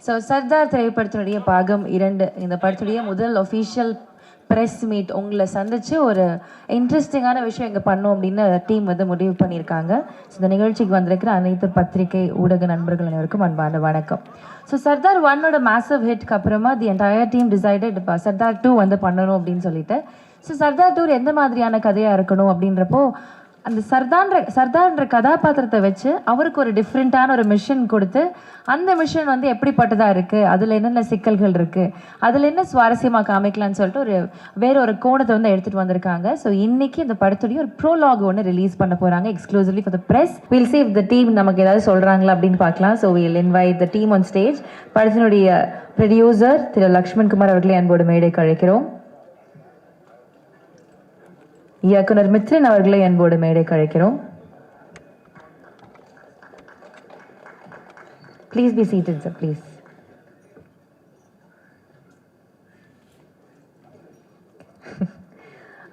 So Sardar திரைப்படத்தினுடைய பாகம் 2 இந்த படத்துடைய முதல் ஒஃபிஷியல் ப்ரெஸ் மீட் உங்களை சந்திச்சு ஒரு இன்ட்ரெஸ்டிங்கான விஷயம் இங்கே பண்ணோம் அப்படின்னு டீம் வந்து முடிவு பண்ணியிருக்காங்க. ஸோ இந்த நிகழ்ச்சிக்கு வந்திருக்கிற அனைத்து பத்திரிகை ஊடக நண்பர்கள் அனைவருக்கும் அன்பான வணக்கம். ஸோ சர்தார் 1ஓட மேசிவ் ஹிட்க்கு அப்புறமா the entire team decided Sardar 2 வந்து பண்ணணும் அப்படின்னு சொல்லிட்டு. ஸோ சர்தார் 2 எந்த மாதிரியான கதையாக இருக்கணும் அப்படின்றப்போ அந்த சர்தார்ன்ற கதாபாத்திரத்தை வச்சு அவருக்கு ஒரு டிஃப்ரெண்ட்டான ஒரு மிஷன் கொடுத்து அந்த மிஷன் வந்து எப்படிப்பட்டதாக இருக்குது, அதில் என்னென்ன சிக்கல்கள் இருக்குது, அதில் என்ன சுவாரஸ்யமாக காமிக்கலான்னு சொல்லிட்டு வேற ஒரு கோணத்தை வந்து எடுத்துகிட்டு வந்திருக்காங்க. ஸோ இன்னைக்கு இந்த படத்துடைய ஒரு ப்ரோலாக் ஒன்று ரிலீஸ் பண்ண போகிறாங்க exclusively for the press. Will see if the team நமக்கு ஏதாவது சொல்கிறாங்களா அப்படின்னு பார்க்கலாம். So will invite the team on stage. படத்தினுடைய ப்ரொடியூசர் திரு லக்ஷ்மண் குமார் அவர்களை அன்போடு மேடைக்கு அழைக்கிறோம். இயக்குனர் மித்ரன் அவர்களை அன்போடு மேடை அழைக்கிறோம். Please be seated sir, please.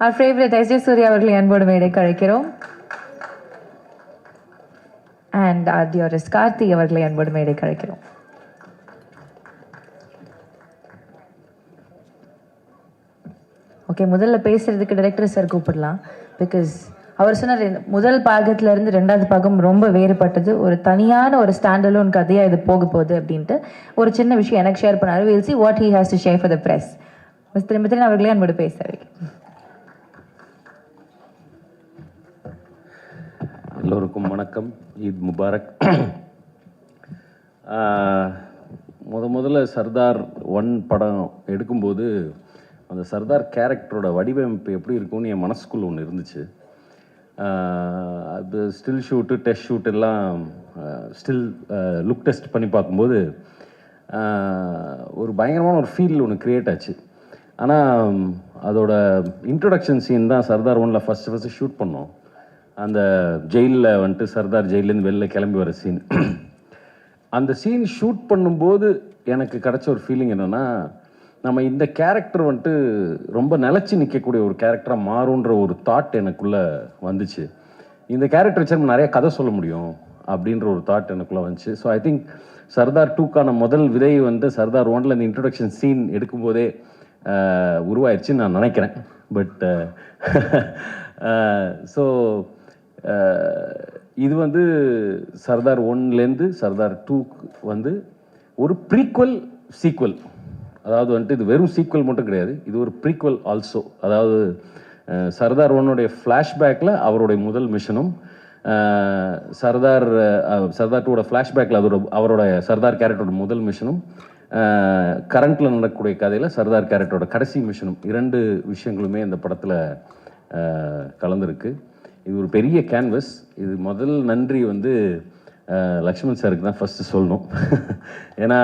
our favorite S J Suryah அவர்களை அன்போடு மேடை அழைக்கிறோம். அண்ட் our dearest கார்த்தி அவர்களை அன்போடு மேடை அழைக்கிறோம். ஓகே, முதல்ல பேசுறதுக்கு டைரக்டர் சார் கூப்பிடலாம். பிகாஸ் அவர் சொன்னார் முதல் பாகத்துல இருந்து 2வது பாகம் ரொம்ப வேறுபட்டது, ஒரு தனியான ஒரு ஸ்டாண்டலோன் கதையா இது போக போகுது அப்படின்ட்டு ஒரு சின்ன விஷயம் எனக்கு ஷேர் பண்ணாரு. Will see what he has to share for the press. Mister Mithran அவர்களே அன்போடு பேசுறேன். எல்லோருக்கும் வணக்கம், ஈத் முபாரக். முதல்ல சர்தார் 1 படம் எடுக்கும்போது அந்த சர்தார் கேரக்டரோட வடிவமைப்பு எப்படி இருக்கும்னு என் மனசுக்குள்ள ஒன்று இருந்துச்சு. அது ஸ்டில் ஷூட்டு, டெஸ்ட் ஷூட் எல்லாம் ஸ்டில் லுக் டெஸ்ட் பண்ணி பார்க்கும்போது ஒரு பயங்கரமான ஒரு ஃபீல் ஒன்று க்ரியேட் ஆச்சு. ஆனால் அதோட இன்ட்ரொடக்ஷன் சீன் தான் சர்தார் 1ல் ஃபஸ்ட்டு ஷூட் பண்ணோம். அந்த ஜெயிலில் வந்துட்டு சர்தார் ஜெயிலேருந்து வெளில கிளம்பி வர சீன். அந்த சீன் ஷூட் பண்ணும்போது எனக்கு கிடச்ச ஒரு ஃபீலிங் என்னென்னா, நம்ம இந்த கேரக்டர் வந்துட்டு ரொம்ப நிலச்சி நிற்கக்கூடிய ஒரு கேரக்டராக மாறுன்ற ஒரு தாட் எனக்குள்ளே வந்துச்சு. இந்த கேரக்டர் வச்சு நம்ம நிறைய கதை சொல்ல முடியும் அப்படின்ற ஒரு தாட் எனக்குள்ளே வந்துச்சு. ஸோ ஐ திங்க் சர்தார் 2க்கான முதல் விதை வந்து சர்தார் 1ல் இந்த இன்ட்ரொடக்ஷன் சீன் எடுக்கும்போதே உருவாயிருச்சுன்னு நான் நினைக்கிறேன். பட் ஸோ இது வந்து சர்தார் 1லேருந்து சர்தார் 2க்கு வந்து ஒரு ப்ரீக்வல் சீக்வல். அதாவது வந்துட்டு இது வெறும் சீக்வல் மட்டும் கிடையாது, இது ஒரு ப்ரீக்வல் ஆல்சோ. அதாவது சர்தார் 1உடைய ஃப்ளாஷ்பேக்கில் அவருடைய முதல் மிஷனும், சர்தார் 2ஓட ஃப்ளாஷ்பேக்கில் அவரோட சர்தார் கேரக்டரோட முதல் மிஷனும், கரண்ட்டில் நடக்கக்கூடிய கதையில் சர்தார் கேரக்டரோட கடைசி மிஷனும், 2 விஷயங்களுமே இந்த படத்தில் கலந்துருக்கு. இது ஒரு பெரிய கேன்வஸ். இது முதல் நன்றி வந்து லக்ஷ்மண் சாருக்கு தான் ஃபஸ்ட்டு சொல்லணும். ஏன்னா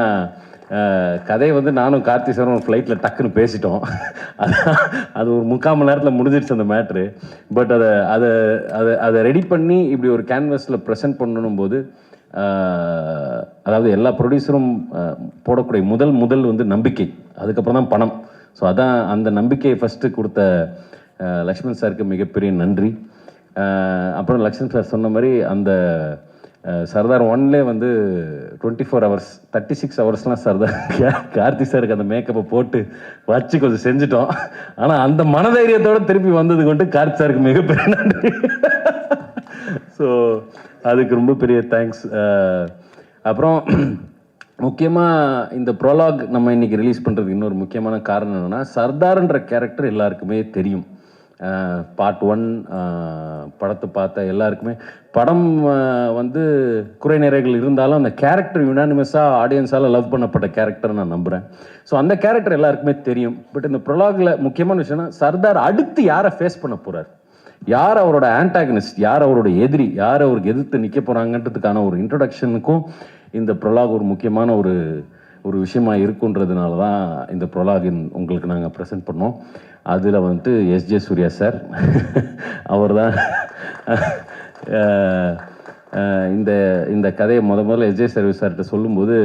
கதையை வந்து நானும் கார்த்தி சாரும் ஒரு ஃப்ளைட்டில் டக்குன்னு பேசிட்டோம். அது ஒரு 3/4 மணி நேரத்தில் முடிஞ்சிடுச்சு அந்த மேட்ரு. பட் அதை ரெடி பண்ணி இப்படி ஒரு கேன்வஸில் ப்ரெசென்ட் பண்ணணும் போது, அதாவது எல்லா ப்ரொடியூசரும் போடக்கூடிய முதல் வந்து நம்பிக்கை, அதுக்கப்புறம் தான் பணம். ஸோ அதான் அந்த நம்பிக்கையை ஃபஸ்ட்டு கொடுத்த லக்ஷ்மண் சாருக்கு மிகப்பெரிய நன்றி. அப்புறம் லக்ஷ்மண் சார் சொன்ன மாதிரி அந்த சர்தார் 1லே வந்து 24 hours 36 ஹவர்ஸ்லாம் சர்தார் கார்த்தி சாருக்கு அந்த மேக்கப்பை போட்டு வச்சு கொஞ்சம் செஞ்சுட்டோம். ஆனால் அந்த மனதைரியத்தோடு திருப்பி வந்தது கொண்டு கார்த்தி சாருக்கு மிகப்பெரிய நன்றி. ஸோ அதுக்கு ரொம்ப பெரிய தேங்க்ஸ். அப்புறம் முக்கியமாக இந்த ப்ரோலாக் நம்ம இன்றைக்கி ரிலீஸ் பண்ணுறதுக்கு இன்னொரு முக்கியமான காரணம் என்னென்னா, சர்தார்ன்ற கேரக்டர் எல்லாருக்குமே தெரியும். பார்ட் 1 படத்தை பார்த்த எல்லாருக்குமே படம் வந்து குறை நிறைகள் இருந்தாலும் அந்த கேரக்டர் யுனானிமஸாக ஆடியன்ஸால் லவ் பண்ணப்பட்ட கேரக்டர் நான் நம்புகிறேன். ஸோ அந்த கேரக்டர் எல்லாருக்குமே தெரியும். பட் இந்த ப்ரொலாகில் முக்கியமான விஷயம்னா, சர்தார் அடுத்து யாரை ஃபேஸ் பண்ண போகிறார், யார் அவரோட ஆன்டாகனிஸ்ட், யார் அவரோட எதிரி, யார் அவருக்கு எதிர்த்து நிற்க போகிறாங்கன்றதுக்கான ஒரு இன்ட்ரொடக்ஷனுக்கும் இந்த ப்ரொலாக் ஒரு முக்கியமான ஒரு விஷயமா இருக்குன்றதுனால தான் இந்த ப்ரொலாகின் உங்களுக்கு நாங்கள் ப்ரெசென்ட் பண்ணோம். அதில் வந்துட்டு எஸ் ஜே சூர்யா சார் அவர் தான் இந்த கதையை முதல்ல எஸ் ஜே சர்வீஸ் சார்கிட்ட சொல்லும்போது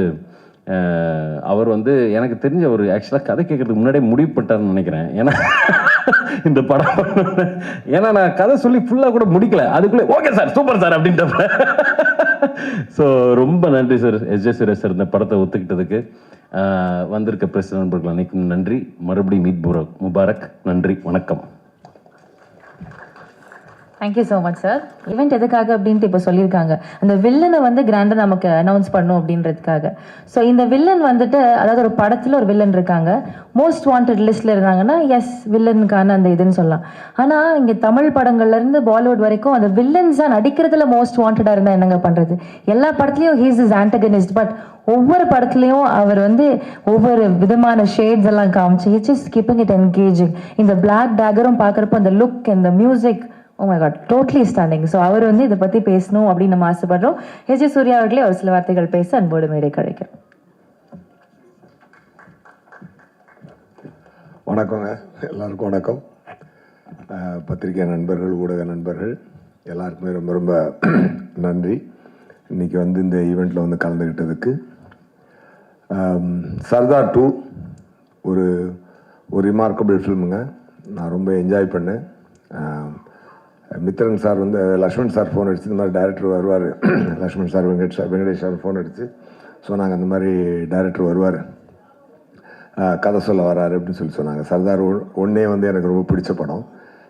அவர் வந்து எனக்கு தெரிஞ்ச ஒரு ஆக்சுவலாக கதை கேட்கறதுக்கு முன்னாடியே முடிவு பண்ணிட்டாருன்னு நினைக்கிறேன். ஏன்னா இந்த படம் ஏன்னா நான் கதை சொல்லி ஃபுல்லாக கூட முடிக்கல, அதுக்குள்ளே ஓகே சார் சூப்பர் சார் அப்படின்றப்ப ஸோ ரொம்ப நன்றி சார் எஸ்ஜே சுரேஷ் சார் இந்த படத்தை ஒத்துக்கிட்டதுக்கு. வந்திருக்க பிரஸ் நண்பர்கள் அனைக்கும் நன்றி. மறுபடியும் மீட் முபாரக். நன்றி, வணக்கம். Thank you so much sir. Event எதுக்காக அப்படின்ட்டு இப்போ சொல்லியிருக்காங்க, அந்த வில்லனை வந்து கிராண்டாக நமக்கு அனௌன்ஸ் பண்ணும் அப்படின்றதுக்காக. ஸோ இந்த வில்லன் வந்துட்டு, அதாவது ஒரு படத்தில் ஒரு வில்லன் இருக்காங்க, மோஸ்ட் வாண்டட் லிஸ்ட்டில் இருந்தாங்கன்னா எஸ் வில்லனுக்கான அந்த இதுன்னு சொல்லலாம். ஆனால் இங்கே தமிழ் படங்கள்லேருந்து பாலிவுட் வரைக்கும் அந்த வில்லன்ஸாக நடிக்கிறதுல மோஸ்ட் வாண்டடாக இருந்தால் என்னங்க பண்ணுறது? எல்லா படத்துலையும் ஹீஸ் இஸ் ஆன்டகனிஸ்ட், பட் ஒவ்வொரு படத்துலையும் அவர் வந்து ஒவ்வொரு விதமான ஷேட்ஸ் எல்லாம் காமிச்சு it's is keeping it engaging. இந்த பிளாக் டேகரும் பார்க்குறப்போ அந்த லுக் அந்த music, oh my god, totally standing. So அவர் வந்து இதை பற்றி பேசணும் அப்படின்னு நம்ம ஆசைப்படுறோம். எஸ்ஜே சூர்யா அவர்களே ஒரு சில வார்த்தைகள் பேச அன்போடு மேடை கிடைக்கிறோம். வணக்கங்க, எல்லாருக்கும் வணக்கம். பத்திரிகை நண்பர்கள், ஊடக நண்பர்கள் எல்லாருக்குமே ரொம்ப ரொம்ப நன்றி. இன்றைக்கி வந்து இந்த ஈவெண்ட்டில் வந்து கலந்துக்கிட்டதுக்கு. சர்தார் 2 ஒரு ரிமார்க்கபிள் ஃபில்முங்க. நான் ரொம்ப என்ஜாய் பண்ணேன். மித்ரன் சார் வந்து லக்ஷ்மண் சார் ஃபோன் அடிச்சு, இந்த மாதிரி டைரக்டர் வருவார், Lakshman sir Venkatesh sir phone அடிச்சு சொன்னாங்க, அந்த மாதிரி டைரக்டர் வருவார், கதை சொல்ல வராரு அப்படின்னு சொன்னாங்க. சர்தார் 1 வந்து எனக்கு ரொம்ப பிடிச்ச படம்.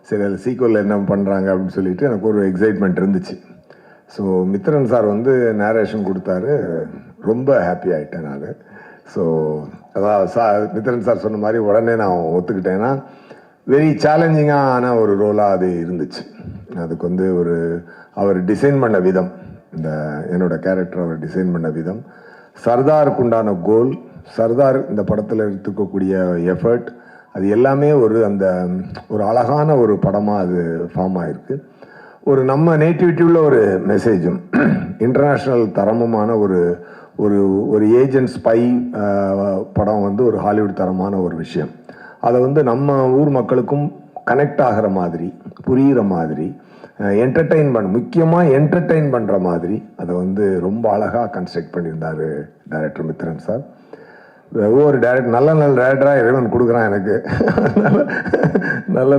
சரி, அதில் சீக்வலில் என்ன பண்ணுறாங்க அப்படின்னு சொல்லிட்டு எனக்கு ஒரு எக்ஸைட்மெண்ட் இருந்துச்சு. ஸோ மித்ரன் சார் வந்து நேரேஷன் கொடுத்தாரு, ரொம்ப ஹாப்பி ஆகிட்டேன் நான். ஸோ அதான் மித்ரன் சார் சொன்ன மாதிரி உடனே நான் ஒத்துக்கிட்டேன்னா, வெரி சேலஞ்சிங்கான ஒரு ரோலாக அது இருந்துச்சு. அதுக்கு வந்து அவர் டிசைன் பண்ண விதம், என்னோட கேரக்டர் அவர் டிசைன் பண்ண விதம், சர்தாருக்கு உண்டான கோல், சர்தார் இந்த படத்தில் எடுத்துக்கக்கூடிய எஃபர்ட், அது எல்லாமே ஒரு அழகான ஒரு படமாக அது ஃபார்ம் ஆகிருக்கு. நம்ம நேட்டிவிட்டி உள்ள ஒரு மெசேஜும், இன்டர்நேஷ்னல் தரமுமான ஒரு ஏஜென்ட் ஸ்பை படம் வந்து ஒரு ஹாலிவுட் தரமான ஒரு விஷயம். அதை வந்து நம்ம ஊர் மக்களுக்கும் கனெக்ட் ஆகிற மாதிரி, புரிகிற மாதிரி, முக்கியமாக என்டர்டெயின் பண்ணுற மாதிரி அதை வந்து ரொம்ப அழகாக கன்ஸ்ட்ரக்ட் பண்ணியிருந்தார் டைரக்டர் மித்ரன் சார். ஒவ்வொரு டைரக்டர் நல்ல டைரக்டராக இறைவன் கொடுக்குறான் எனக்கு. நல்ல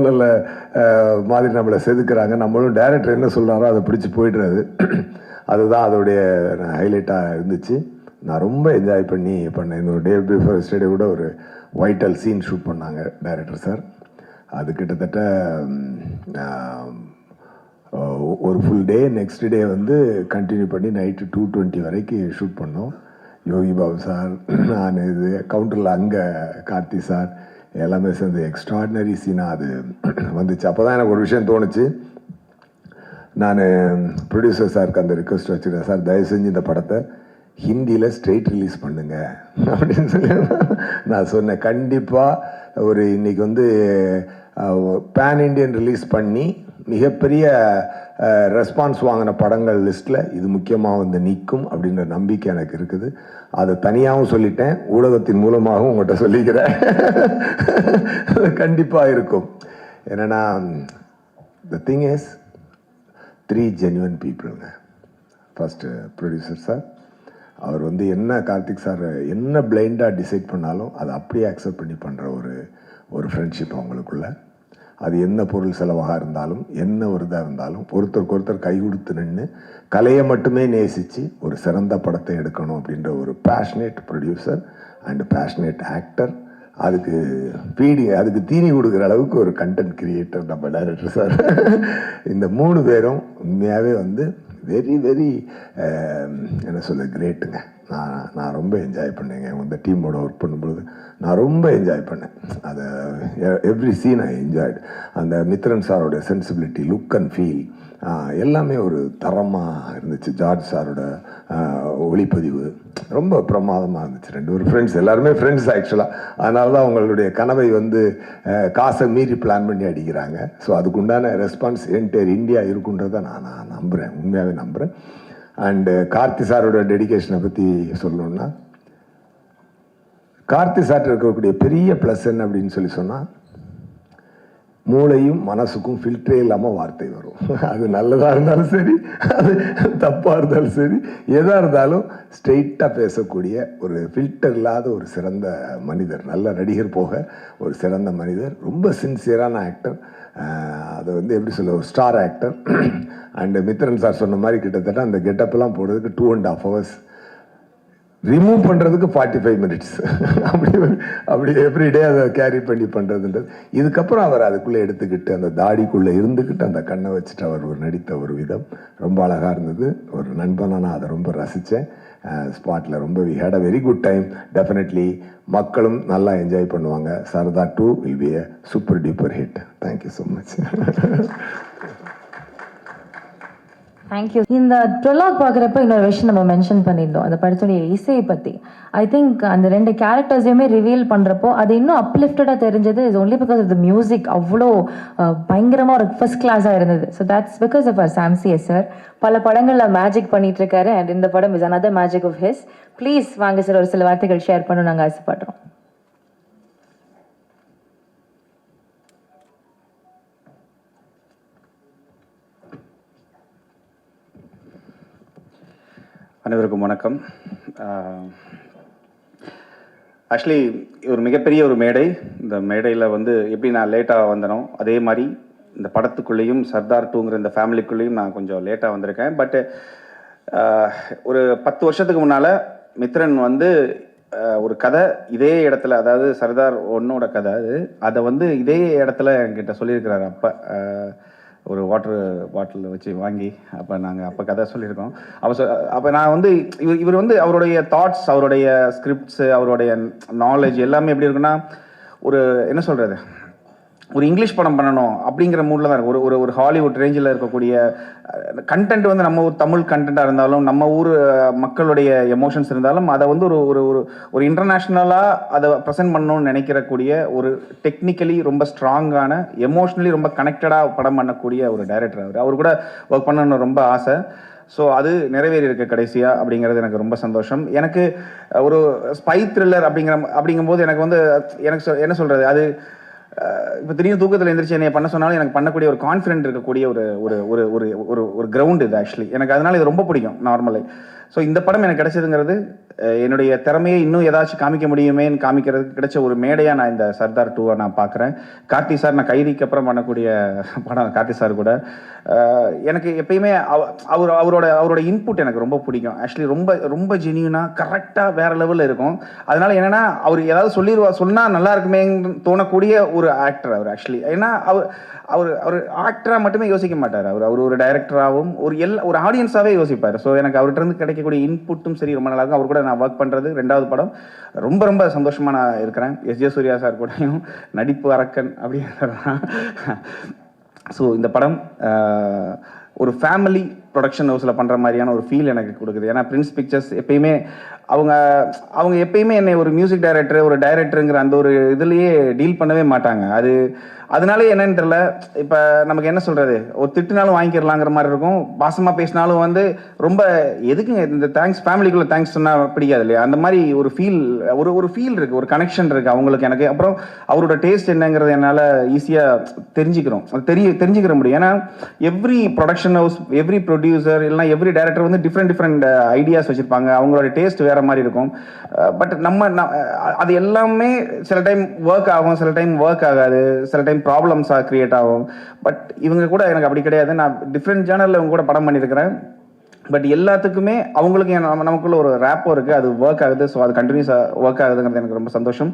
மாதிரி நம்மளை செதுக்குறாங்க. நம்மளும் டைரக்டர் என்ன சொல்கிறாரோ அதை பிடிச்சி போய்டுறது. அதுதான் அதோடைய ஹைலைட்டாக இருந்துச்சு. நான் ரொம்ப என்ஜாய் பண்ணேன். இன்னொரு டே பிஃபோர் எஸ்டர்டே கூட ஒரு வைட்டல் சீன் ஷூட் பண்ணாங்க டைரக்டர் சார். அது கிட்டத்தட்ட ஒரு ஃபுல் டே, நெக்ஸ்ட் டே வந்து கண்டினியூ பண்ணி நைட்டு 2:20 வரைக்கும் ஷூட் பண்ணோம். யோகி பாபு சார், நான் இது கவுண்டரில் அங்கே கார்த்தி சார் எல்லாமே சேர்ந்து எக்ஸ்ட்ராடினரி சீனாக அது வந்துச்சு. அப்போ தான் எனக்கு ஒரு விஷயம் தோணுச்சு. நான் ப்ரொடியூசர் சாருக்கு அந்த ரிக்வெஸ்ட் வச்சுருக்கேன், சார் தயவு செஞ்சு இந்த படத்தை ஹிந்தியில் ஸ்ட்ரெயிட் ரிலீஸ் பண்ணுங்க அப்படின்னு சொல்லி நான் சொன்னேன். கண்டிப்பாக இன்றைக்கி வந்து பேன் இண்டியன் ரிலீஸ் பண்ணி மிகப்பெரிய ரெஸ்பான்ஸ் வாங்கின படங்கள் லிஸ்ட்டில் இது முக்கியமாக வந்து நிற்கும் அப்படின்ற நம்பிக்கை எனக்கு இருக்குது. அதை தனியாகவும் சொல்லிட்டேன், ஊடகத்தின் மூலமாகவும் உங்கள்கிட்ட சொல்லிக்கிறேன். கண்டிப்பாக இருக்கும். என்னென்னா, த திங் இஸ் 3 ஜென்யூன் பீப்புளுங்க. ஃபஸ்ட்டு ப்ரொடியூசர் சார், அவர் வந்து என்ன கார்த்திக் சார் என்ன பிளைண்டாக டிசைட் பண்ணாலும் அதை அப்படியே அக்செப்ட் பண்ணி பண்ணுற ஒரு ஃப்ரெண்ட்ஷிப் அவங்களுக்குள்ள. அது என்ன பொருள் செலவாக இருந்தாலும், என்ன ஒரு இதாக இருந்தாலும், ஒருத்தருக்கு ஒருத்தர் கை கொடுத்து நின்று கலையை மட்டுமே நேசித்து ஒரு சிறந்த படத்தை எடுக்கணும் அப்படின்ற ஒரு passionate producer and passionate actor. அதுக்கு தீனி கொடுக்குற அளவுக்கு ஒரு கண்டென்ட் கிரியேட்டர் நம்ம டைரக்டர் சார். இந்த 3 பேரும் உண்மையாகவே வந்து வெரி வெரி என்ன சொல்ல கிரேட்டுங்க. நான் ரொம்ப என்ஜாய் பண்ணேங்க. இந்த டீமோட ஒர்க் பண்ணும்பொழுது நான் ரொம்ப என்ஜாய் பண்ணேன். அதை எவ்ரி சீன் ஐ என்ஜாய்டு. அந்த மித்ரன் சாரோட சென்சிபிலிட்டி, லுக் அண்ட் ஃபீல் எல்லாமே ஒரு தரமாக இருந்துச்சு. ஜார்ஜ் சாரோட ஒளிப்பதிவு ரொம்ப பிரமாதமாக இருந்துச்சு. 2 ஒரு ஃப்ரெண்ட்ஸ், எல்லாருமே ஃப்ரெண்ட்ஸ் ஆக்சுவலாக. அதனால தான் அவங்களுடைய கனவை வந்து காசை மீறி பிளான் பண்ணி அடிக்கிறாங்க. ஸோ அதுக்குண்டான ரெஸ்பான்ஸ் என்டையர் இந்தியா இருக்குன்றதை நான் நம்புகிறேன், உண்மையாகவே நம்புகிறேன். அண்டு கார்த்தி சாரோட டெடிகேஷனை பற்றி சொல்லணுன்னா, கார்த்தி சார்ட்ட இருக்கக்கூடிய பெரிய ப்ளஸ் என்ன அப்படின்னு சொல்லி சொன்னால், மூளையும் மனசுக்கும் ஃபில்டரே இல்லாமல் வார்த்தை வரும். அது நல்லதாக இருந்தாலும் சரி, அது தப்பாக இருந்தாலும் சரி, எதாக இருந்தாலும் ஸ்ட்ரெயிட்டாக பேசக்கூடிய ஒரு ஃபில்டர் இல்லாத ஒரு சிறந்த மனிதர், நல்ல நடிகர் போக ஒரு சிறந்த மனிதர், ரொம்ப சின்சியரான ஆக்டர். அதை வந்து எப்படி சொல்ல, ஒரு star actor. And Mithran sir சொன்ன மாதிரி கிட்டத்தட்ட அந்த கெட்டப்லாம் போடுறதுக்கு 2.5 hours, ரிமூவ் பண்ணுறதுக்கு 45 minutes. அப்படி எவ்ரிடே அதை கேரி பண்ணி பண்ணுறதுன்றது. இதுக்கப்புறம் அவர் அதுக்குள்ளே எடுத்துக்கிட்டு அந்த தாடிக்குள்ளே இருந்துக்கிட்டு அந்த கண்ணை வச்சுட்டு அவர் ஒரு நடித்த ஒரு விதம் ரொம்ப அழகாக இருந்தது. ஒரு நண்பனாக நான் அதை ரொம்ப ரசித்தேன். ஸ்பாட்டில் ரொம்ப we had a very good time. Definitely மக்களும் நல்லா என்ஜாய் பண்ணுவாங்க. Sardar 2 will be a super duper hit. Thank you so much. Thank you. இந்த ட்ரெலாக் பார்க்குறப்ப இன்னொரு விஷயம் நம்ம மென்ஷன் பண்ணியிருந்தோம், அந்த படத்துடைய இசையை பற்றி. ஐ திங்க் அந்த 2 கேரக்டர்ஸையுமே ரிவீல் பண்ணுறப்போ அது இன்னும் அப்லிஃப்டடாக தெரிஞ்சது. Is only because of the music. அவ்வளோ பயங்கரமாக ஒரு ஃபர்ஸ்ட் கிளாஸாக இருந்தது. ஸோ தட்ஸ் பிகாஸ் ஆஃப் அவர் சாம்சி சார். பல படங்களில் மேஜிக் பண்ணிட்டு இருக்காரு. அண்ட் இந்த படம் is another magic of his. Please வாங்க சார், ஒரு சில வார்த்தைகள் ஷேர் பண்ண நாங்கள் ஆசைப்படுறோம். அனைவருக்கும் வணக்கம். ஆக்சுவலி ஒரு மிகப்பெரிய ஒரு மேடை. இந்த மேடையில் வந்து எப்படி நான் லேட்டாக வந்தனோ அதே மாதிரி இந்த படத்துக்குள்ளேயும் சர்தார் 2ங்கிற இந்த ஃபேமிலிக்குள்ளேயும் நான் கொஞ்சம் லேட்டாக வந்திருக்கேன். பட்டு ஒரு 10 வருஷத்துக்கு முன்னால் மித்ரன் வந்து ஒரு கதை இதே இடத்துல, அதாவது சர்தார் 1ஓட கதை அதை வந்து இதே இடத்துல என்கிட்ட சொல்லியிருக்கிறாரு. அப்போ ஒரு வாட்டர் பாட்டில் வச்சு வாங்கி அப்போ கதை சொல்லியிருக்கோம். அப்போ நான் வந்து இவர் வந்து அவருடைய தாட்ஸ், அவருடைய ஸ்கிரிப்ட்ஸு, அவருடைய நாலேஜ் எல்லாமே எப்படி இருக்குன்னா, ஒரு என்ன சொல்கிறது, ஒரு இங்கிலீஷ் படம் பண்ணணும் அப்படிங்கிற மூடில் தான் இருக்கும். ஒரு ஹாலிவுட் ரேஞ்சில் இருக்கக்கூடிய கண்டென்ட் வந்து நம்ம ஊர் தமிழ் கண்டென்ட்டாக இருந்தாலும், நம்ம ஊர் மக்களுடைய எமோஷன்ஸ் இருந்தாலும், அதை வந்து ஒரு இன்டர்நேஷ்னலாக அதை ப்ரெசென்ட் பண்ணணும்னு நினைக்கிறக்கூடிய ஒரு டெக்னிக்கலி ரொம்ப ஸ்ட்ராங்கான, எமோஷ்னலி ரொம்ப கனெக்டடாக படம் பண்ணக்கூடிய ஒரு டைரக்டர். அவர் கூட ஒர்க் பண்ணணும்னு ரொம்ப ஆசை. ஸோ அது நிறைவேறி இருக்க கடைசியாக அப்படிங்கிறது எனக்கு ரொம்ப சந்தோஷம். எனக்கு ஒரு ஸ்பை த்ரில்லர் அப்படிங்கும்போது எனக்கு வந்து என்ன சொல்கிறது, அது இப்போ திடீர்னு தூக்கத்தில் எழுந்திரிச்சு என்னை பண்ண சொன்னாலும் எனக்கு பண்ணக்கூடிய ஒரு கான்ஃபிடென்ட் இருக்கக்கூடிய ஒரு ஒரு ஒரு ஒரு ஒரு ஒரு கிரவுண்ட் இது ஆக்சுவலி. எனக்கு அதனால இது ரொம்ப பிடிக்கும் நார்மலி. ஸோ இந்த படம் எனக்கு கிடைச்சதுங்கிறது என்னுடைய திறமையை இன்னும் ஏதாச்சும் காமிக்க முடியுமேன்னு காமிக்கிறதுக்கு கிடைச்ச ஒரு மேடையாக நான் இந்த சர்தார் 2 நான் பார்க்குறேன். கார்த்தி சார், நான் கைதிக்கு அப்புறம் பண்ணக்கூடிய படம் கார்த்தி சார் கூட. எனக்கு எப்பயுமே அவரோட இன்புட் எனக்கு ரொம்ப பிடிக்கும் ஆக்சுவலி. ரொம்ப ரொம்ப ஜெனியூனாக கரெக்டாக வேற லெவலில் இருக்கும். அதனால என்னென்னா, அவர் ஏதாவது சொன்னால் நல்லா இருக்குமேன்னு தோணக்கூடிய ஒரு ஆக்டர் அவர் ஆக்சுவலி. ஏன்னா அவர் ஆக்டராக மட்டுமே யோசிக்க மாட்டார். அவர் ஒரு டைரக்டராகவும் ஒரு ஆடியன்ஸாகவே யோசிப்பார். ஸோ எனக்கு அவர்கிட்ட இருந்து கிடைக்கக்கூடிய இன்புட்டும் சரி ரொம்ப நல்லா இருக்கும். அவர் கூட நான் ஒர்க் பண்ணுறது 2வது படம் ரொம்ப ரொம்ப சந்தோஷமாக நான் இருக்கிறேன். எஸ்.ஜே. சூர்யா சார் கூடயும் நடிப்பு அரக்கன் அப்படின்னு. ஸோ இந்த படம் ஒரு ஃபேமிலி ப்ரொடக்ஷன் ஹவுஸில் பண்ணுற மாதிரியான ஒரு ஃபீல் எனக்கு கொடுக்குது. ஏன்னா பிரின்ஸ் பிக்சர்ஸ் எப்பயுமே அவங்க எப்பயுமே என்னை ஒரு மியூசிக் டைரக்டர், ஒரு டைரக்டருங்கிற அந்த ஒரு இதுலேயே டீல் பண்ணவே மாட்டாங்க. அதனாலே என்னன்னு தெரியல. இப்போ நமக்கு என்ன சொல்கிறது, ஒரு திட்டுனாலும் வாங்கிக்கிறலாங்கிற மாதிரி இருக்கும். பாசமாக பேசினாலும் வந்து ரொம்ப எதுக்குங்க இந்த தேங்க்ஸ், ஃபேமிலிக்குள்ளே தேங்க்ஸ் சொன்னால் பிடிக்காது இல்லையா, அந்த மாதிரி ஒரு ஃபீல் இருக்குது, ஒரு கனெக்ஷன் இருக்குது அவங்களுக்கு எனக்கு. அப்புறம் அவரோட டேஸ்ட் என்னங்கிறது என்னால் ஈஸியாக தெரிஞ்சுக்கிற முடியும். ஏன்னா every production house, every producer இல்லைனா எவ்ரி டைரக்டர் வந்து டிஃப்ரெண்ட் ஐடியாஸ் வச்சுருப்பாங்க. அவங்களோட டேஸ்ட் வேறு மாதிரி இருக்கும். பட் அது எல்லாமே சில டைம் ஒர்க் ஆகும், சில டைம் ஒர்க் ஆகாது, சில டைம் ப்ராப்ளம்ஸாக கிரியேட் ஆகும். பட் இவங்க கூட எனக்கு அப்படி கிடையாது. நான் டிஃப்ரெண்ட் ஜேர்னலில் இவங்க கூட படம் பண்ணியிருக்கிறேன். பட் எல்லாத்துக்குமே அவங்களுக்கு நமக்குள்ள ஒரு ரேப்போ இருக்குது, அது ஒர்க் ஆகுது. ஸோ அது கண்டினியூஸாக ஒர்க் ஆகுதுங்கிறது எனக்கு ரொம்ப சந்தோஷம்.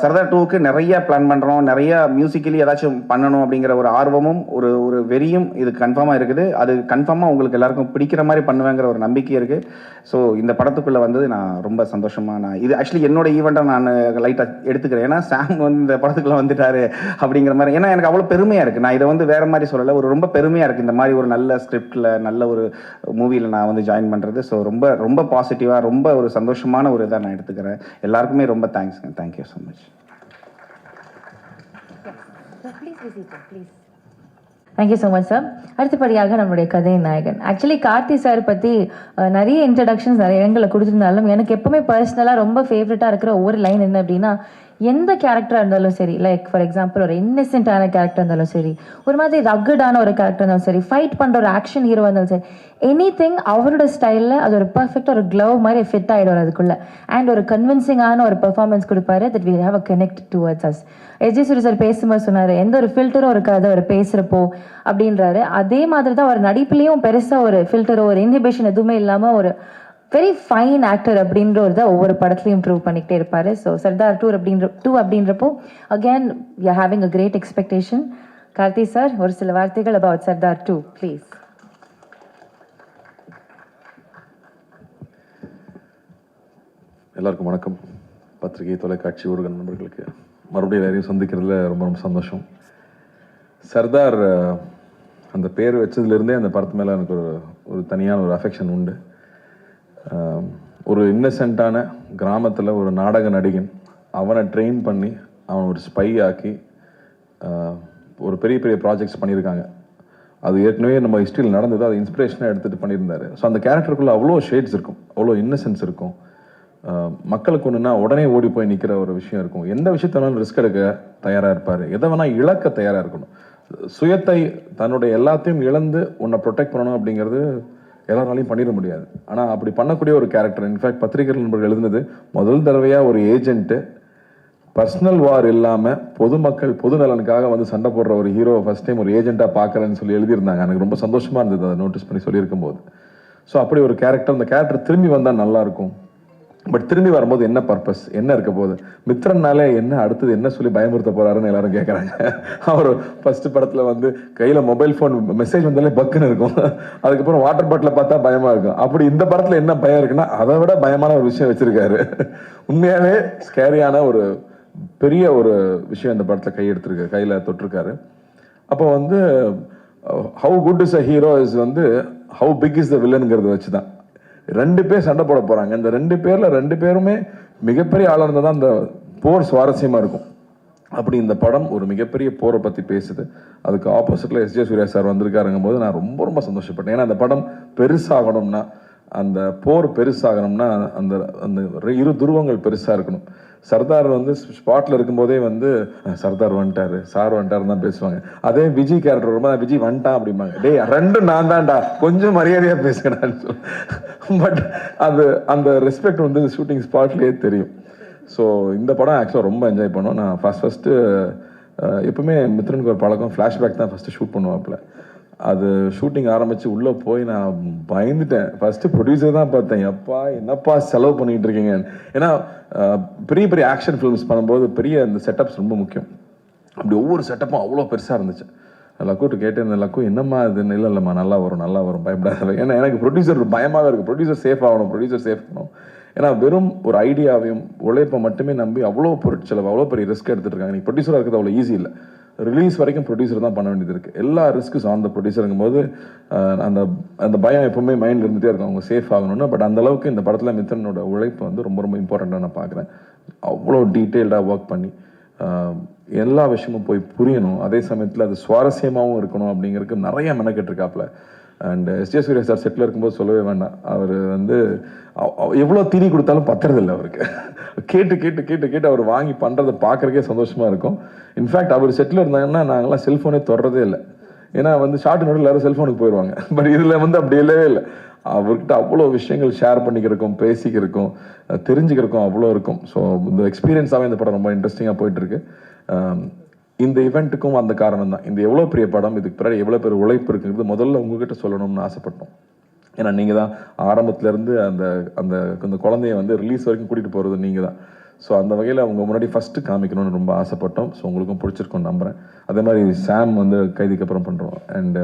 சர்தார் 2க்கு நிறைய பிளான் பண்ணுறோம், நிறைய மியூசிக்கலி ஏதாச்சும் பண்ணணும் அப்படிங்கிற ஒரு ஆர்வமும் ஒரு வெறியும் இது கன்ஃபார்மாக இருக்குது. அது கன்ஃபார்மாக உங்களுக்கு எல்லாருக்கும் பிடிக்கிற மாதிரி பண்ணுவேங்கிற ஒரு நம்பிக்கை இருக்குது. ஸோ இந்த படத்துக்குள்ளே வந்தது நான் ரொம்ப சந்தோஷமாக, இது ஆக்சுவலி என்னோட ஈவெண்ட்டாக நான் லைட்டாக எடுத்துக்கிறேன். ஏன்னா சாம் வந்து இந்த படத்துக்குள்ளே வந்துட்டாரு அப்படிங்கிற மாதிரி. ஏன்னா எனக்கு அவ்வளோ பெருமையாக இருக்குது. நான் இதை வந்து வேறு மாதிரி சொல்லலை, ரொம்ப பெருமையாக இருக்குது இந்த மாதிரி ஒரு நல்ல ஸ்கிரிப்டில், நல்ல ஒரு மூவியில் நான் வந்து ஜாயின் பண்ணுறது. ஸோ ரொம்ப ரொம்ப பாசிட்டிவாக, ரொம்ப ஒரு சந்தோஷமான ஒரு இதாக நான் எடுத்துக்கிறேன். எல்லாருக்குமே ரொம்ப தேங்க்ஸ்ங்க. Thank you so much. Thank you so much sir. அடுத்தபடியாக நம்மளுடைய கதையின் நாயகன். ஆக்சுவலி கார்த்தி சார் பற்றி நிறைய இன்ட்ரடக்ஷன்ஸ் நிறைய இடங்களில் கொடுத்துருந்தாலும் எனக்கு எப்பவுமே பர்சனலாக ரொம்ப ஃபேவரட்டாக இருக்கிற ஒவ்வொரு லைன் என்ன அப்படின்னா, எந்த கேரக்டராக இருந்தாலும் சரி, லைக் ஃபார் எக்ஸாம்பிள் ஒரு இன்னசென்ட்டான கேரக்டர் இருந்தாலும் சரி, ஒரு மாதிரி ரக்கடான ஒரு கேரக்டர் இருந்தாலும் சரி, ஃபைட் பண்ணுற ஒரு ஆக்ஷன் ஹீரோ இருந்தாலும் சரி, எனிதிங் அவரோட ஸ்டைலில் அது ஒரு பர்ஃபெக்டாக ஒரு க்ளவ் மாதிரி ஃபிட் ஆகிடும் அதுக்குள்ளே. அண்ட் ஒரு கன்வின்சிங்கான ஒரு பெர்ஃபார்மன்ஸ் கொடுப்பாரு that we have a connect towards us. S J Suryah sir பேசும்போது சொன்னார், எந்த ஒரு ஃபில்டரும் இருக்காது அவர் பேசுகிறப்போ அப்படின்றாரு. அதே மாதிரி தான் அவர் நடிப்புலேயும் பெருசாக ஒரு ஃபில்டரோ ஒரு இன்ஹிபிஷன் எதுவுமே இல்லாமல் ஒரு வெரி ஃபைன் ஆக்டர் அப்படின்ற ஒரு தான் ஒவ்வொரு படத்துலையும் இம்ப்ரூவ் பண்ணிக்கிட்டே இருப்பார். ஸோ சர்தார் டூ அப்படின்றப்போ again we are having a great expectation. Karthi sir, ஒரு சில வார்த்தைகள் அபவுட் சர்தார் 2 ப்ளீஸ். எல்லாருக்கும் வணக்கம். பத்திரிகை, தொலைக்காட்சி, ஊடக நண்பர்களுக்கு மறுபடியும் எல்லாரையும் சந்திக்கிறதுல ரொம்ப ரொம்ப சந்தோஷம். சர்தார் அந்த பேர் வச்சதுலேருந்தே அந்த படத்து மேலே எனக்கு ஒரு தனியான ஒரு அஃபெக்ஷன் உண்டு. ஒரு இன்னசென்ட்டான கிராமத்தில் ஒரு நாடக நடிகன், அவனை ட்ரெயின் பண்ணி அவன் ஒரு ஸ்பை ஆக்கி ஒரு பெரிய பெரிய ப்ராஜெக்ட்ஸ் பண்ணியிருக்காங்க. அது ஏற்கனவே நம்ம ஹிஸ்ட்ரியில் நடந்தது, அதை இன்ஸ்பிரேஷனாக எடுத்துகிட்டு பண்ணியிருந்தாரு. ஸோ அந்த கேரக்டருக்குள்ளே அவ்வளோ ஷேட்ஸ் இருக்கும், அவ்வளோ இன்னசென்ஸ் இருக்கும். மக்களுக்கு ஒன்றுனா உடனே ஓடி போய் நிற்கிற ஒரு விஷயம் இருக்கும். எந்த விஷயத்த வேணாலும் ரிஸ்க் எடுக்க தயாராக இருப்பார், எதை வேணால் இழக்க தயாராக இருக்கணும். சுயத்தை, தன்னுடைய எல்லாத்தையும் இழந்து உன்னை ப்ரொடெக்ட் பண்ணணும் அப்படிங்கிறது எல்லாராலையும் பண்ணிட முடியாது. ஆனால் அப்படி பண்ணக்கூடிய ஒரு கேரக்டர். இன்ஃபேக்ட் பத்திரிகை நண்பர்கள் எழுதுனது, முதல் தடவையாக ஒரு ஏஜென்ட்டு பர்சனல் வார் இல்லாமல் பொதுமக்கள் பொது நலனுக்காக வந்து சண்டை போடுற ஒரு ஹீரோ ஃபர்ஸ்ட் டைம் ஒரு ஏஜென்ட்டாக பார்க்குறேன்னு சொல்லி எழுதியிருந்தாங்க. எனக்கு ரொம்ப சந்தோஷமாக இருந்தது அதை நோட்டீஸ் பண்ணி சொல்லியிருக்கும் போது. ஸோ அப்படி ஒரு கேரக்டர், அந்த கேரக்டர் திரும்பி வந்தால் நல்லாயிருக்கும். பட் திரும்பி வரும்போது என்ன பர்பஸ், என்ன இருக்க போகுது, மித்ரன்னாலே என்ன அடுத்தது என்ன சொல்லி பயமுறுத்த போறாருன்னு எல்லாரும் கேட்குறாங்க. அவர் ஃபர்ஸ்ட் படத்தில் வந்து கையில் மொபைல் ஃபோன் மெசேஜ் வந்தாலே பக்குன்னு இருக்கும், அதுக்கப்புறம் வாட்டர் பாட்டில் பார்த்தா பயமாக இருக்கும். அப்படி இந்த படத்தில் என்ன பயம் இருக்குன்னா அதை விட பயமான ஒரு விஷயம் வச்சிருக்காரு. உண்மையாகவே ஸ்கேரியான ஒரு பெரிய ஒரு விஷயம் இந்த படத்தில் கையெடுத்திருக்காரு, கையில் தொட்டிருக்காரு. அப்போ வந்து how good is a hero is வந்து ஹவு பிக் இஸ் த வில்லனுங்கிறத வச்சு தான் 2 பேர் சண்டை போட போறாங்க. இந்த 2 பேர்ல 2 பேருமே மிகப்பெரிய ஆளாக இருந்தால் தான் அந்த போர் சுவாரஸ்யமா இருக்கும். அப்படி இந்த படம் ஒரு மிகப்பெரிய போரை பத்தி பேசுது. அதுக்கு ஆப்போசிட்ல எஸ்ஜே சூர்யா சார் வந்திருக்காருங்கும் போது நான் ரொம்ப ரொம்ப சந்தோஷப்பட்டேன். ஏன்னா அந்த படம் பெருசாகணும்னா, அந்த போர் பெருசாகணும்னா அந்த அந்த இரு துருவங்கள் பெருசா இருக்கணும். சர்தார் வந்து ஸ்பாட்ல இருக்கும்போதே வந்து சர்தார் வந்துட்டாரு, சார் வந்துட்டாருன்னு தான் பேசுவாங்க. அதே விஜய் கேரக்டர் வரும்போது விஜய் வந்துட்டான் அப்படிம்பாங்க. டேய் ரெண்டும் நான் தான்டா, கொஞ்சம் மரியாதையா பேசுகிறான்னு சொல்லி. பட் அது அந்த ரெஸ்பெக்ட் வந்து ஷூட்டிங் ஸ்பாட்லேயே தெரியும். ஸோ இந்த படம் ஆக்சுவலாக ரொம்ப என்ஜாய் பண்ணோம். நான் ஃபஸ்ட்டு எப்பவுமே மித்ரனுக்கு ஒரு பழக்கம், ஃப்ளாஷ்பேக் தான் ஃபஸ்ட்டு ஷூட் பண்ணுவாப்புல. அது ஷூட்டிங் ஆரம்பித்து உள்ளே போய் நான் பயந்துட்டேன். ஃபஸ்ட்டு ப்ரொடியூசர் தான் பார்த்தேன், எப்பா என்னப்பா செலவு பண்ணிகிட்டு இருக்கீங்க. ஏன்னா பெரிய பெரிய ஆக்ஷன் ஃபிலிம்ஸ் பண்ணும்போது பெரிய இந்த செட்டப்ஸ் ரொம்ப முக்கியம். அப்படி ஒவ்வொரு செட்டப்பும் அவ்வளோ பெருசாக இருந்துச்சு. லக்கூட்டு கேட்டேன், லக்கு என்னம்மா இதுன்னு. இல்லைம்மா நல்லா வரும் பயப்படாத. ஏன்னா எனக்கு ப்ரொடியூசர் பயமாகவே இருக்குது, ப்ரொடியூசர் சேஃப் ஆகணும். ஏன்னா வெறும் ஒரு ஐடியாவையும் உழைப்பை மட்டுமே நம்பி அவ்வளோ பொருட்செலவு, அவ்வளோ பெரிய ரிஸ்க் எடுத்துகிட்டு இருக்காங்க. நீங்கள் ப்ரொடியூசராக இருக்கிறது அவ்வளோ ஈஸி இல்லை. ரிலீஸ் வரைக்கும் ப்ரொடியூசர் தான் பண்ண வேண்டியது இருக்குது. எல்லா ரிஸ்க்கும் ஆன் த ப்ரொடியூசருங்கும் போது அந்த அந்த பயம் எப்பவுமே மைண்டில் இருந்துகிட்டே இருக்கும், அவங்க சேஃப் ஆகணும்னு. பட் அந்த அளவுக்கு இந்த படத்தில் மித்ரனோட உழைப்பு வந்து ரொம்ப ரொம்ப இம்பார்ட்டண்ட்டாக நான் பார்க்குறேன். அவ்வளோ டீட்டெயில்டாக ஒர்க் பண்ணி எல்லா விஷயமும் போய் புரியணும், அதே சமயத்தில் அது சுவாரஸ்யமாகவும் இருக்கணும் அப்படிங்கிறதுக்கு நிறைய மெனக்கெட்டிருக்காப்புல. அண்ட் எஸ்ஜே சூர்யா சார் செட்டில் இருக்கும்போது சொல்லவே வேண்டாம். அவர் வந்து எவ்வளோ தீனி கொடுத்தாலும் பத்துறதில்லை அவருக்கு. கேட்டு அவர் வாங்கி பண்ணுறதை பார்க்குறக்கே சந்தோஷமாக இருக்கும். இன்ஃபேக்ட் அவர் செட்டில் இருந்தாங்கன்னா நாங்கள்லாம் செல்ஃபோனே தொடரதே இல்லை. ஏன்னா வந்து ஷார்ட் நோட்டில் எல்லாரும் செல்ஃபோனுக்கு போயிடுவாங்க. பட் இதில் வந்து அப்படி இல்லவே இல்லை. அவர்கிட்ட அவ்வளோ விஷயங்கள் ஷேர் பண்ணிக்கிறக்கும், பேசிக்கிறக்கும், தெரிஞ்சுக்கிறக்கும் அவ்வளோ இருக்கும். ஸோ இந்த எக்ஸ்பீரியன்ஸாகவே இந்த படம் ரொம்ப இன்ட்ரெஸ்டிங்காக போயிட்டுருக்கு. இந்த இவெண்ட்டுக்கும் அந்த காரணம் தான். இந்த எவ்வளோ பெரிய படம், இதுக்கு பின்னாடி எவ்வளோ பெரிய உழைப்பு இருக்குங்கிறது முதல்ல உங்ககிட்ட சொல்லணும்னு ஆசைப்பட்டோம். ஏன்னா நீங்கள் தான் ஆரம்பத்துலேருந்து அந்த அந்த குழந்தைய வந்து ரிலீஸ் வரைக்கும் கூட்டிகிட்டு போகிறது நீங்கள் தான். ஸோ அந்த வகையில் அவங்க முன்னாடி ஃபஸ்ட்டு காமிக்கணும்னு ரொம்ப ஆசைப்பட்டோம். ஸோ உங்களுக்கும் பிடிச்சிருக்கும்னு நம்புகிறேன். அதே மாதிரி சாம் வந்து கைதிக்கு அப்புறம் பண்ணுறோம். அண்டு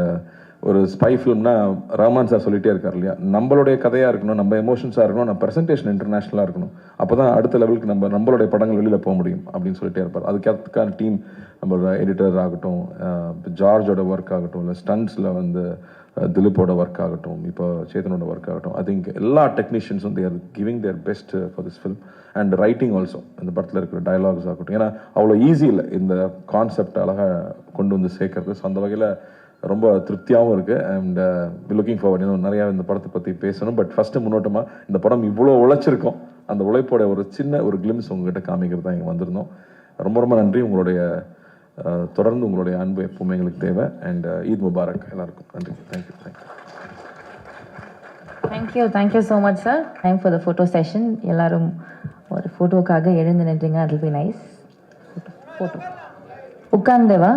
ஒரு ஸ்பை ஃபிலிம்னா ரஹ்மான் சார் சொல்லிகிட்டே இருக்கார் இல்லையா, நம்மளுடைய கதையாக இருக்கணும், நம்ம எமோஷன்ஸாக இருக்கணும், நம்ம ப்ரெசன்டேஷன் இன்டர்நேஷ்னலாக இருக்கணும். அப்போ தான் அடுத்த லெவலுக்கு நம்மளுடைய படங்கள் வெளியில் போக முடியும் அப்படின்னு சொல்லிட்டே இருப்பார். அதுக்கான டீம், நம்மளோட எடிட்டர் ஆகட்டும், ஜார்ஜோட ஒர்க் ஆகட்டும், இல்லை ஸ்டண்ட்ஸில் வந்து திலீப்போட ஒர்க் ஆகட்டும், இப்போ சேதனோட ஒர்க் ஆகட்டும், ஐ திங்க் எல்லா டெக்னீஷியன்ஸும் they are giving their best for this film. And writing also, இந்த படத்தில் இருக்கிற டயலாக்ஸ் ஆகட்டும், ஏன்னா அவ்வளோ ஈஸி இல்லை இந்த கான்செப்ட் அழகாக கொண்டு வந்து சேர்க்கறது. ஸோ அந்த வகையில் ரொம்ப திருப்தியாகவும் இருக்குது. அண்ட் லுக்கிங் ஃபார்வர்ட், இன்னும் நிறையா இந்த படத்தை பற்றி பேசணும். பட் ஃபஸ்ட்டு முன்னோட்டமாக இந்த படம் இவ்வளோ உழைச்சிருக்கோம், அந்த உழைப்போட ஒரு சின்ன ஒரு கிளிம்ஸ் உங்ககிட்ட காமிக்கிறது தான் இங்கே வந்திருந்தோம். ரொம்ப ரொம்ப நன்றி. உங்களுடைய தொடர்ந்து உங்களுடைய அன்பு எப்பவுமே எங்களுக்கு தேவை. அண்ட் ஈத் முபாரக் எல்லாருக்கும். நன்றி. Thank you. Thank you so much sir. Time for the photo session. எல்லாரும் ஒரு ஃபோட்டோக்காக எழுந்து நின்றீங்க. அது பி நைஸ். ஃபோட்டோ உட்கார்ந்தேவா?